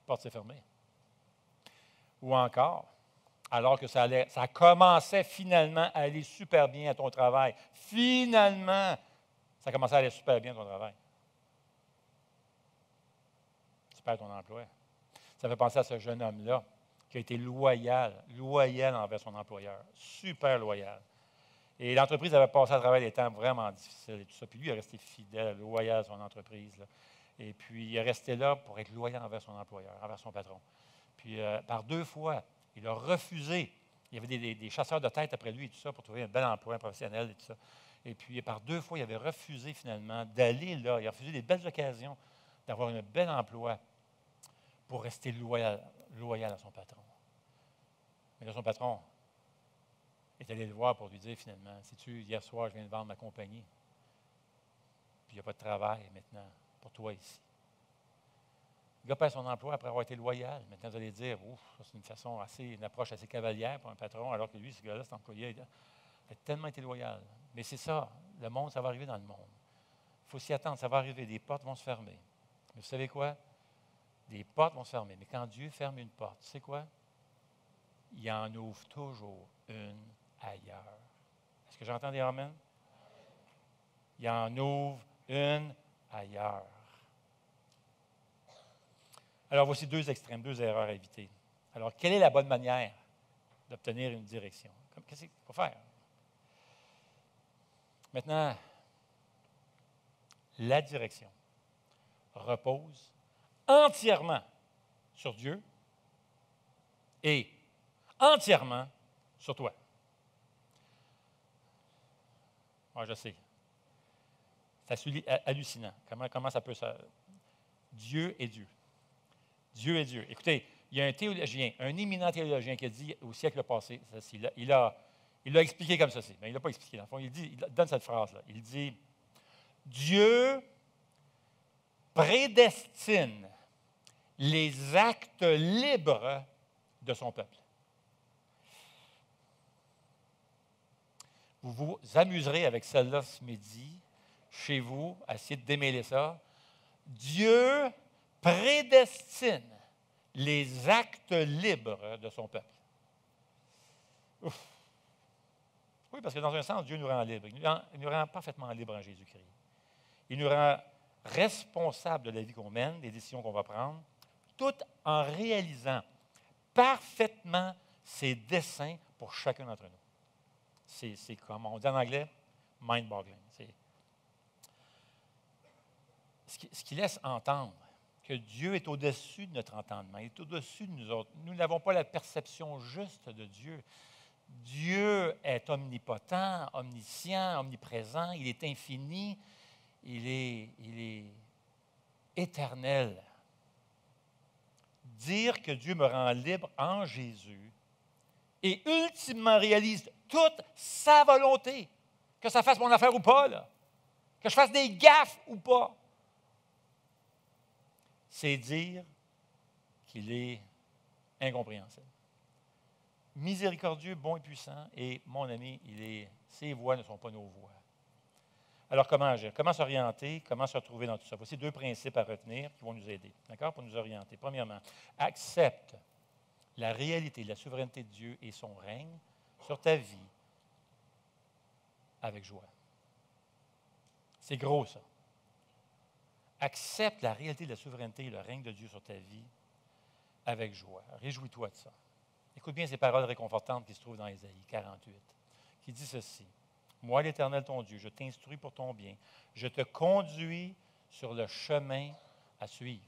porte s'est fermée. Ou encore, alors que ça commençait finalement à aller super bien à ton travail. Finalement, ça commençait à aller super bien à ton travail. Tu perds ton emploi. Ça fait penser à ce jeune homme-là qui a été loyal envers son employeur, super loyal. Et l'entreprise avait passé à travers des temps vraiment difficiles et tout ça. Puis lui, il est resté fidèle, loyal à son entreprise, là. Et puis, il est resté là pour être loyal envers son employeur, envers son patron. Puis, par 2 fois, il a refusé Il y avait des chasseurs de tête après lui et tout ça pour trouver un bel emploi professionnel et tout ça. Et puis, par 2 fois, il avait refusé finalement d'aller là. Il a refusé des belles occasions d'avoir un bel emploi pour rester loyal à son patron. Mais là, son patron est allé le voir pour lui dire finalement, sais-tu, hier soir, je viens de vendre ma compagnie. Puis il n'y a pas de travail maintenant pour toi ici. Le gars perd son emploi après avoir été loyal. Maintenant, vous allez dire, ouf, c'est une approche assez cavalière pour un patron, alors que lui, ce gars-là, cet employé, il a tellement été loyal. Mais c'est ça, le monde, ça va arriver dans le monde. Il faut s'y attendre, ça va arriver, des portes vont se fermer. Mais vous savez quoi? Des portes vont se fermer. Mais quand Dieu ferme une porte, tu sais quoi? Il en ouvre toujours une ailleurs. Est-ce que j'entends des amen? Il en ouvre une ailleurs. Alors, voici 2 extrêmes, 2 erreurs à éviter. Alors, quelle est la bonne manière d'obtenir une direction? Qu'est-ce qu'il faut faire? Maintenant, la direction repose entièrement sur Dieu et entièrement sur toi. Moi, je sais. C'est hallucinant. Comment ça peut se... Dieu est Dieu. Dieu est Dieu. Écoutez, il y a un théologien, un éminent théologien qui a dit au siècle passé, il l'a expliqué comme ceci, mais il ne l'a pas expliqué dans le fond. Il donne cette phrase-là. Il dit, Dieu prédestine les actes libres de son peuple. Vous vous amuserez avec celle-là ce midi, chez vous, à essayer de démêler ça. Dieu prédestine les actes libres de son peuple. Ouf. Oui, parce que dans un sens, Dieu nous rend libres. Il nous rend parfaitement libres en Jésus-Christ. Il nous rend responsables de la vie qu'on mène, des décisions qu'on va prendre, tout en réalisant parfaitement ses desseins pour chacun d'entre nous. C'est comme on dit en anglais, mind-boggling. Ce qui laisse entendre que Dieu est au-dessus de notre entendement, il est au-dessus de nous autres. Nous n'avons pas la perception juste de Dieu. Dieu est omnipotent, omniscient, omniprésent, il est infini, il est éternel. Dire que Dieu me rend libre en Jésus et ultimement réalise toute sa volonté, que ça fasse mon affaire ou pas, là, que je fasse des gaffes ou pas, c'est dire qu'il est incompréhensible. Miséricordieux, bon et puissant, et mon ami, ses voies ne sont pas nos voies. Alors, comment agir? Comment s'orienter? Comment se retrouver dans tout ça? Voici 2 principes à retenir qui vont nous aider, d'accord, pour nous orienter. Premièrement, accepte la réalité de la souveraineté de Dieu et son règne sur ta vie avec joie. C'est gros, ça. Accepte la réalité de la souveraineté et le règne de Dieu sur ta vie avec joie. Réjouis-toi de ça. Écoute bien ces paroles réconfortantes qui se trouvent dans Ésaïe 48, qui dit ceci. Moi, l'Éternel, ton Dieu, je t'instruis pour ton bien. Je te conduis sur le chemin à suivre.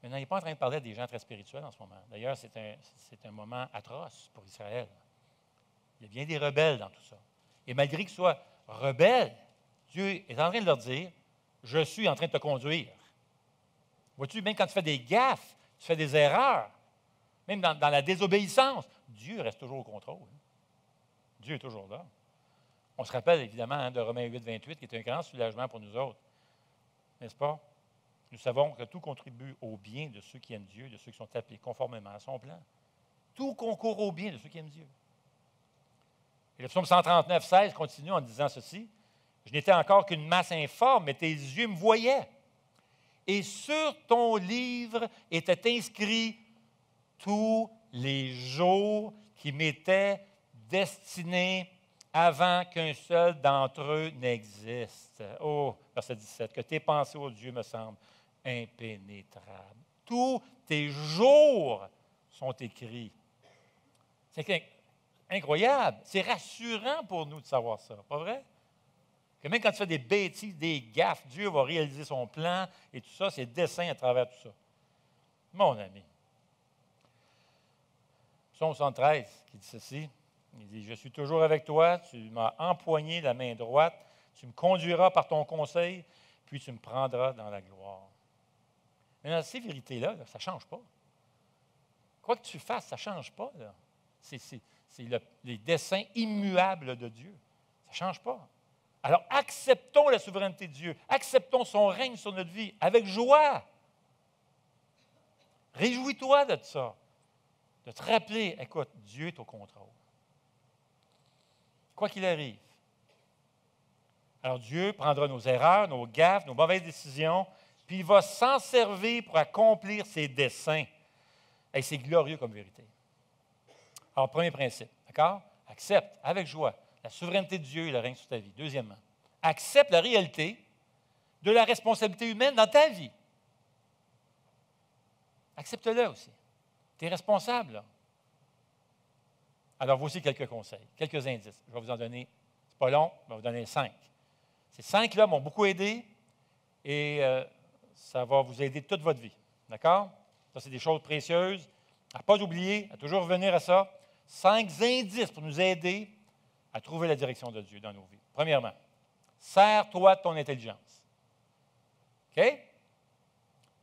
Maintenant, il n'est pas en train de parler à des gens très spirituels en ce moment. D'ailleurs, c'est un moment atroce pour Israël. Il y a bien des rebelles dans tout ça. Et malgré qu'ils soient rebelles, Dieu est en train de leur dire, je suis en train de te conduire. Vois-tu, même quand tu fais des gaffes, tu fais des erreurs, même dans la désobéissance, Dieu reste toujours au contrôle. Dieu est toujours là. On se rappelle évidemment de Romains 8, 28, qui est un grand soulagement pour nous autres. N'est-ce pas? Nous savons que tout contribue au bien de ceux qui aiment Dieu, de ceux qui sont appelés conformément à son plan. Tout concourt au bien de ceux qui aiment Dieu. Et le psaume 139, 16 continue en disant ceci. Je n'étais encore qu'une masse informe, mais tes yeux me voyaient. Et sur ton livre étaient inscrits tous les jours qui m'étaient destinés avant qu'un seul d'entre eux n'existe. Oh, verset 17, que tes pensées, ô Dieu, me semblent impénétrables. Tous tes jours sont écrits. C'est incroyable. C'est rassurant pour nous de savoir ça, pas vrai? Que même quand tu fais des bêtises, des gaffes, Dieu va réaliser son plan et tout ça, ses desseins à travers tout ça. Mon ami. Psaume 73 qui dit ceci. Il dit, « Je suis toujours avec toi, tu m'as empoigné la main droite, tu me conduiras par ton conseil, puis tu me prendras dans la gloire. » Mais ces vérités-là, ça ne change pas. Quoi que tu fasses, ça ne change pas. Là. C'est les desseins immuables de Dieu. Ça ne change pas. Alors, acceptons la souveraineté de Dieu. Acceptons son règne sur notre vie avec joie. Réjouis-toi de ça. De te rappeler, écoute, Dieu est au contrôle. Quoi qu'il arrive. Alors, Dieu prendra nos erreurs, nos gaffes, nos mauvaises décisions, puis il va s'en servir pour accomplir ses desseins. Et c'est glorieux comme vérité. Alors, premier principe, d'accord? Accepte avec joie la souveraineté de Dieu et le règne sur ta vie. Deuxièmement, accepte la réalité de la responsabilité humaine dans ta vie. Accepte-le aussi. Tu es responsable, là. Alors, voici quelques conseils, quelques indices. Je vais vous en donner, c'est pas long, je vais vous donner 5. Ces 5-là m'ont beaucoup aidé et ça va vous aider toute votre vie. D'accord? Ça, c'est des choses précieuses. À ne pas oublier, à toujours revenir à ça. 5 indices pour nous aider à trouver la direction de Dieu dans nos vies. Premièrement, sers-toi de ton intelligence. OK?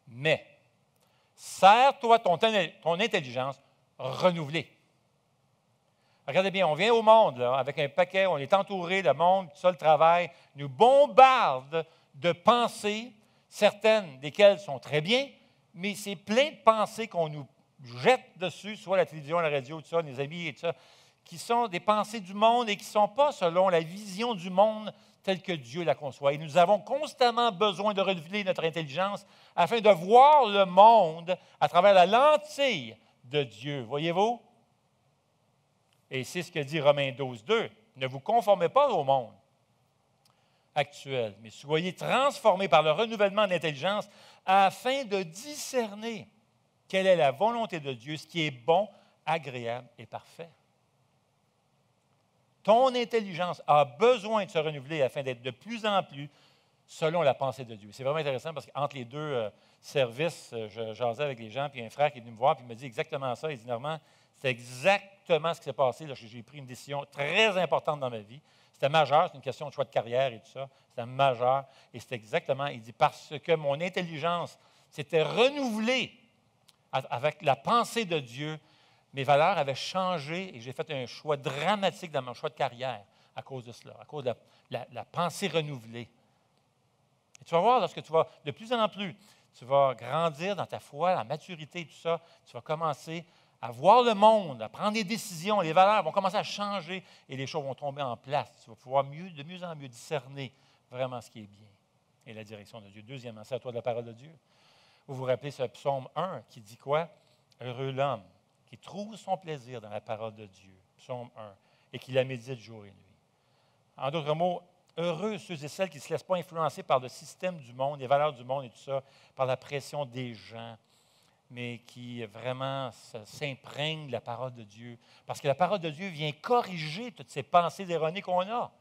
Mais, sers-toi de ton intelligence renouvelée. Regardez bien, on vient au monde là, avec un paquet, on est entouré, le monde, tout ça, le travail, nous bombarde de pensées, certaines desquelles sont très bien, mais c'est plein de pensées qu'on nous jette dessus, soit la télévision, la radio, tout ça, les amis et tout ça, qui sont des pensées du monde et qui ne sont pas selon la vision du monde telle que Dieu la conçoit. Et nous avons constamment besoin de renouveler notre intelligence afin de voir le monde à travers la lentille de Dieu. Voyez-vous? Et c'est ce que dit Romains 12, 2. Ne vous conformez pas au monde actuel, mais soyez transformés par le renouvellement de l'intelligence afin de discerner quelle est la volonté de Dieu, ce qui est bon, agréable et parfait. Ton intelligence a besoin de se renouveler afin d'être de plus en plus selon la pensée de Dieu. C'est vraiment intéressant parce qu'entre les deux services, je jasais avec les gens, puis un frère qui est venu me voir, puis il me dit exactement ça. Il dit, Normand, c'est exactement ce qui s'est passé lorsque j'ai pris une décision très importante dans ma vie. C'était majeur, c'est une question de choix de carrière et tout ça. C'était majeur. Et c'est exactement, il dit, parce que mon intelligence s'était renouvelée avec la pensée de Dieu, mes valeurs avaient changé et j'ai fait un choix dramatique dans mon choix de carrière à cause de cela, à cause de la pensée renouvelée. Et tu vas voir, lorsque tu vas de plus en plus, tu vas grandir dans ta foi, la maturité et tout ça, tu vas commencer à voir le monde, à prendre des décisions, les valeurs vont commencer à changer et les choses vont tomber en place. Tu vas pouvoir de mieux en mieux discerner vraiment ce qui est bien et la direction de Dieu. Deuxièmement, c'est à toi de la parole de Dieu. Vous vous rappelez ce psaume 1 qui dit quoi? Heureux l'homme qui trouve son plaisir dans la parole de Dieu, psaume 1, et qui la médite jour et nuit. En d'autres mots, heureux ceux et celles qui ne se laissent pas influencer par le système du monde, les valeurs du monde et tout ça, par la pression des gens, mais qui vraiment s'imprègnent de la parole de Dieu. Parce que la parole de Dieu vient corriger toutes ces pensées erronées qu'on a,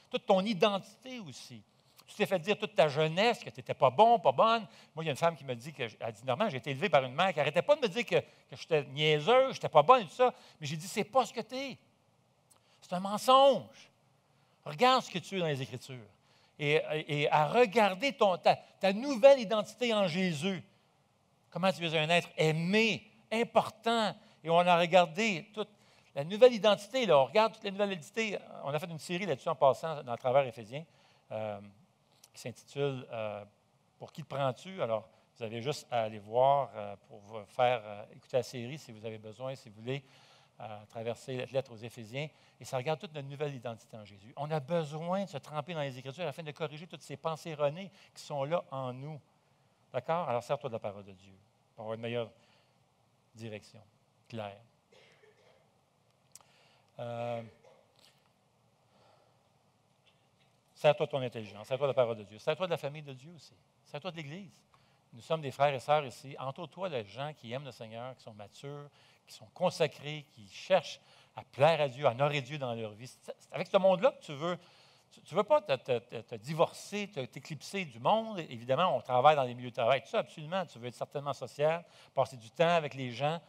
toute ton identité aussi. Tu t'es fait dire toute ta jeunesse que tu n'étais pas bon, pas bonne. Moi, il y a une femme qui me dit, elle dit, Normand, j'ai été élevé par une mère qui n'arrêtait pas de me dire que j'étais niaiseuse, je n'étais pas bonne et tout ça. Mais j'ai dit, c'est pas ce que tu es. C'est un mensonge. Regarde ce que tu es dans les Écritures. Et à regarder ta nouvelle identité en Jésus. Comment tu es un être aimé, important. Et on a regardé toute la nouvelle identité. Là, on regarde toute la nouvelle identité. On a fait une série là-dessus en passant dans le travers Éphésiens. Qui s'intitule Pour qui te prends-tu? Alors, vous avez juste à aller voir pour vous faire écouter la série si vous avez besoin, si vous voulez, traverser la lettre aux Éphésiens. Et ça regarde toute notre nouvelle identité en Jésus. On a besoin de se tremper dans les Écritures afin de corriger toutes ces pensées erronées qui sont là en nous. D'accord? Alors, sers-toi de la parole de Dieu pour avoir une meilleure direction, claire. Sers-toi de ton intelligence, sers-toi de la parole de Dieu, sers-toi de la famille de Dieu aussi, sers-toi de l'Église. Nous sommes des frères et sœurs ici. Entoure-toi de gens qui aiment le Seigneur, qui sont matures, qui sont consacrés, qui cherchent à plaire à Dieu, à honorer Dieu dans leur vie. C'est avec ce monde-là que tu veux. Tu ne veux pas te divorcer, t'éclipser du monde. Évidemment, on travaille dans les milieux de travail, tout ça, absolument. Tu veux être certainement social, passer du temps avec les gens.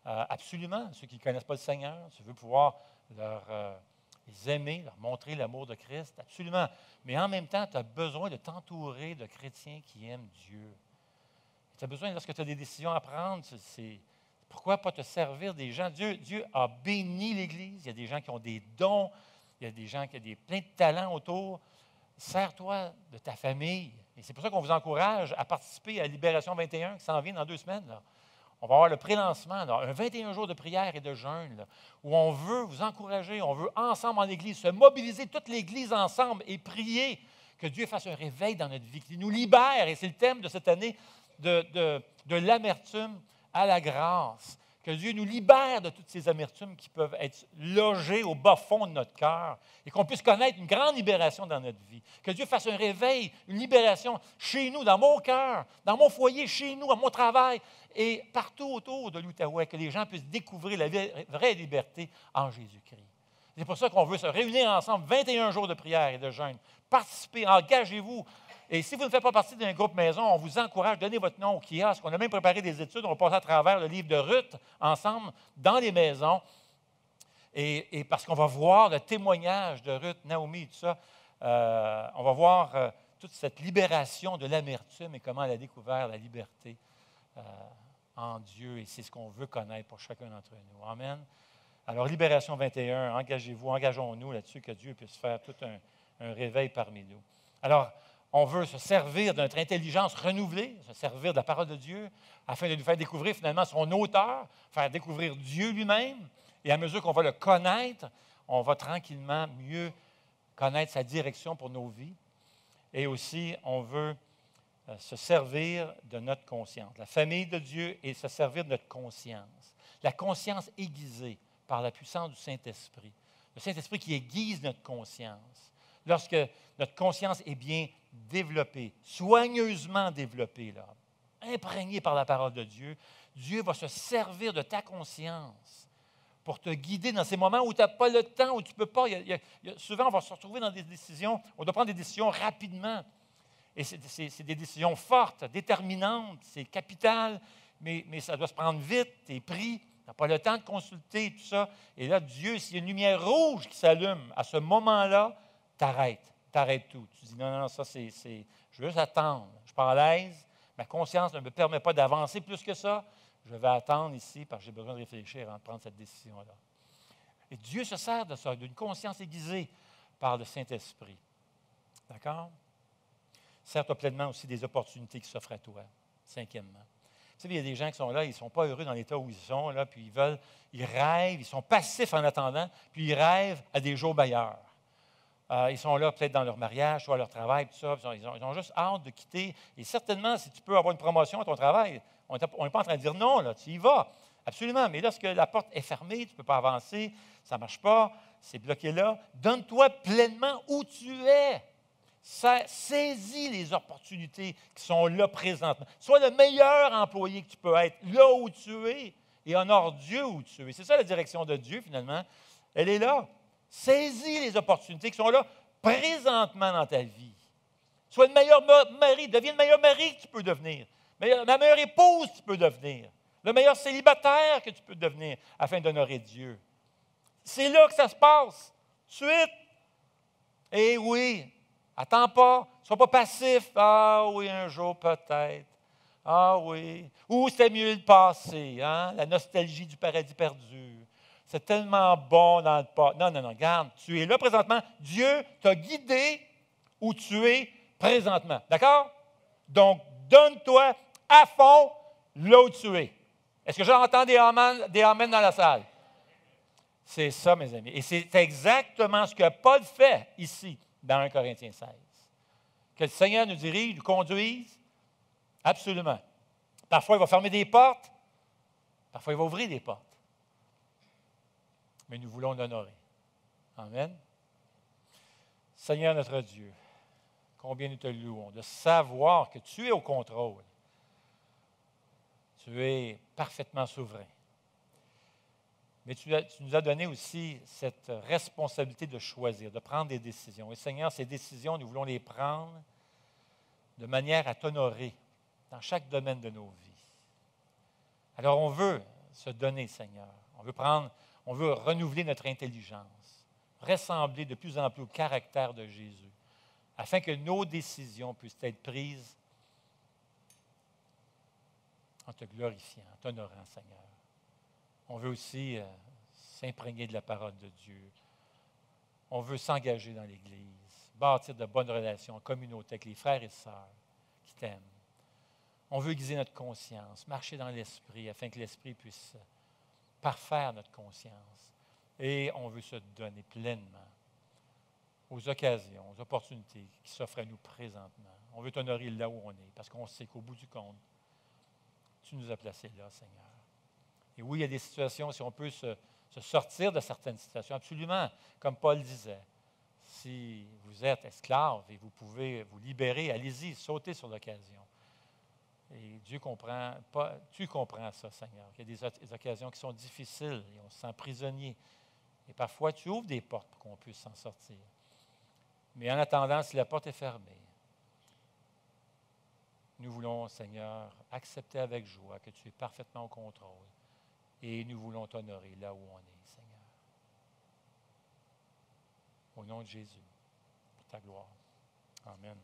Absolument, ceux qui ne connaissent pas le Seigneur, tu veux pouvoir les aimer, leur montrer l'amour de Christ, absolument. Mais en même temps, tu as besoin de t'entourer de chrétiens qui aiment Dieu. Tu as besoin, lorsque tu as des décisions à prendre, pourquoi pas te servir des gens? Dieu a béni l'Église, il y a des gens qui ont des dons, il y a des gens qui ont plein de talents autour. Sers-toi de ta famille. Et c'est pour ça qu'on vous encourage à participer à Libération 21 qui s'en vient dans 2 semaines. Là. On va avoir le pré-lancement, là, un 21 jours de prière et de jeûne, là, où on veut vous encourager, on veut ensemble en Église, se mobiliser toute l'Église ensemble et prier que Dieu fasse un réveil dans notre vie, qu'il nous libère, et c'est le thème de cette année, de l'amertume à la grâce. Que Dieu nous libère de toutes ces amertumes qui peuvent être logées au bas fond de notre cœur et qu'on puisse connaître une grande libération dans notre vie. Que Dieu fasse un réveil, une libération chez nous, dans mon cœur, dans mon foyer, chez nous, à mon travail et partout autour de l'Outaouais, que les gens puissent découvrir la vraie liberté en Jésus-Christ. C'est pour ça qu'on veut se réunir ensemble 21 jours de prière et de jeûne. Participez, engagez-vous. Et si vous ne faites pas partie d'un groupe maison, on vous encourage, donnez votre nom au kiosque. On a même préparé des études, on va passer à travers le livre de Ruth ensemble dans les maisons. Et parce qu'on va voir le témoignage de Ruth, Naomi et tout ça, on va voir toute cette libération de l'amertume et comment elle a découvert la liberté en Dieu. Et c'est ce qu'on veut connaître pour chacun d'entre nous. Amen. Alors, Libération 21, engagez-vous, engageons-nous là-dessus, que Dieu puisse faire tout un réveil parmi nous. Alors, on veut se servir de notre intelligence renouvelée, se servir de la parole de Dieu, afin de nous faire découvrir finalement son auteur, faire découvrir Dieu lui-même. Et à mesure qu'on va le connaître, on va tranquillement mieux connaître sa direction pour nos vies. Et aussi, on veut se servir de notre conscience. La famille de Dieu et se servir de notre conscience. La conscience aiguisée par la puissance du Saint-Esprit. Le Saint-Esprit qui aiguise notre conscience. Lorsque notre conscience est bien développée, soigneusement développée, là, imprégnée par la parole de Dieu, Dieu va se servir de ta conscience pour te guider dans ces moments où tu n'as pas le temps, où tu ne peux pas. Souvent, on va se retrouver dans des décisions, on doit prendre des décisions rapidement. Et c'est des décisions fortes, déterminantes, c'est capital, mais ça doit se prendre vite, tu es pris. Tu n'as pas le temps de consulter tout ça. Et là, Dieu, s'il y a une lumière rouge qui s'allume à ce moment-là, t'arrêtes tout. Tu dis non, ça, je veux juste attendre. Je suis pas à l'aise. Ma conscience ne me permet pas d'avancer plus que ça. Je vais attendre ici parce que j'ai besoin de réfléchir avant de prendre cette décision-là. Et Dieu se sert de ça, d'une conscience aiguisée par le Saint-Esprit. D'accord? Sers-toi pleinement aussi des opportunités qui s'offrent à toi. Cinquièmement. Tu sais, il y a des gens qui sont là, ils ne sont pas heureux dans l'état où ils sont, là, puis ils rêvent, ils sont passifs en attendant, puis ils rêvent à des jours meilleurs. Ils sont là peut-être dans leur mariage, soit à leur travail, tout ça. Ils ont juste hâte de quitter. Et certainement, si tu peux avoir une promotion à ton travail, on n'est pas en train de dire non, là, tu y vas. Absolument. Mais lorsque la porte est fermée, tu ne peux pas avancer, ça ne marche pas, c'est bloqué là. Donne-toi pleinement où tu es. Saisis les opportunités qui sont là présentement. Sois le meilleur employé que tu peux être, là où tu es, et honore Dieu où tu es. C'est ça la direction de Dieu, finalement. Elle est là. Saisis les opportunités qui sont là présentement dans ta vie. Sois le meilleur mari, deviens le meilleur mari que tu peux devenir. La meilleure épouse que tu peux devenir. Le meilleur célibataire que tu peux devenir afin d'honorer Dieu. C'est là que ça se passe. Tout de suite. Eh oui, attends pas, ne sois pas passif. Ah oui, un jour peut-être. Ah oui. Ou c'était mieux le passé, hein? La nostalgie du paradis perdu. C'est tellement bon dans le pas. Non, regarde, tu es là présentement. Dieu t'a guidé où tu es présentement. D'accord? Donc, donne-toi à fond là où tu es. Est-ce que j'entends des amens dans la salle? C'est ça, mes amis. Et c'est exactement ce que Paul fait ici, dans 1 Corinthiens 16. Que le Seigneur nous dirige, nous conduise. Absolument. Parfois, il va fermer des portes. Parfois, il va ouvrir des portes. Mais nous voulons l'honorer. Amen. Seigneur notre Dieu, combien nous te louons de savoir que tu es au contrôle. Tu es parfaitement souverain. Mais tu nous as donné aussi cette responsabilité de choisir, de prendre des décisions. Et Seigneur, ces décisions, nous voulons les prendre de manière à t'honorer dans chaque domaine de nos vies. Alors on veut se donner, Seigneur. On veut renouveler notre intelligence, ressembler de plus en plus au caractère de Jésus, afin que nos décisions puissent être prises en te glorifiant, en t'honorant, Seigneur. On veut aussi s'imprégner de la parole de Dieu. On veut s'engager dans l'Église, bâtir de bonnes relations en communauté avec les frères et sœurs qui t'aiment. On veut aiguiser notre conscience, marcher dans l'Esprit afin que l'Esprit puisse parfaire notre conscience. Et on veut se donner pleinement aux occasions, aux opportunités qui s'offrent à nous présentement. On veut t'honorer là où on est, parce qu'on sait qu'au bout du compte, tu nous as placés là, Seigneur. Et oui, il y a des situations, si on peut se sortir de certaines situations, absolument, comme Paul disait. Si vous êtes esclave et vous pouvez vous libérer, allez-y, sautez sur l'occasion. Et Dieu comprend, tu comprends ça, Seigneur, qu'il y a des occasions qui sont difficiles et on se sent prisonnier. Et parfois, tu ouvres des portes pour qu'on puisse s'en sortir. Mais en attendant, si la porte est fermée, nous voulons, Seigneur, accepter avec joie que tu es parfaitement au contrôle. Et nous voulons t'honorer là où on est, Seigneur. Au nom de Jésus, pour ta gloire. Amen.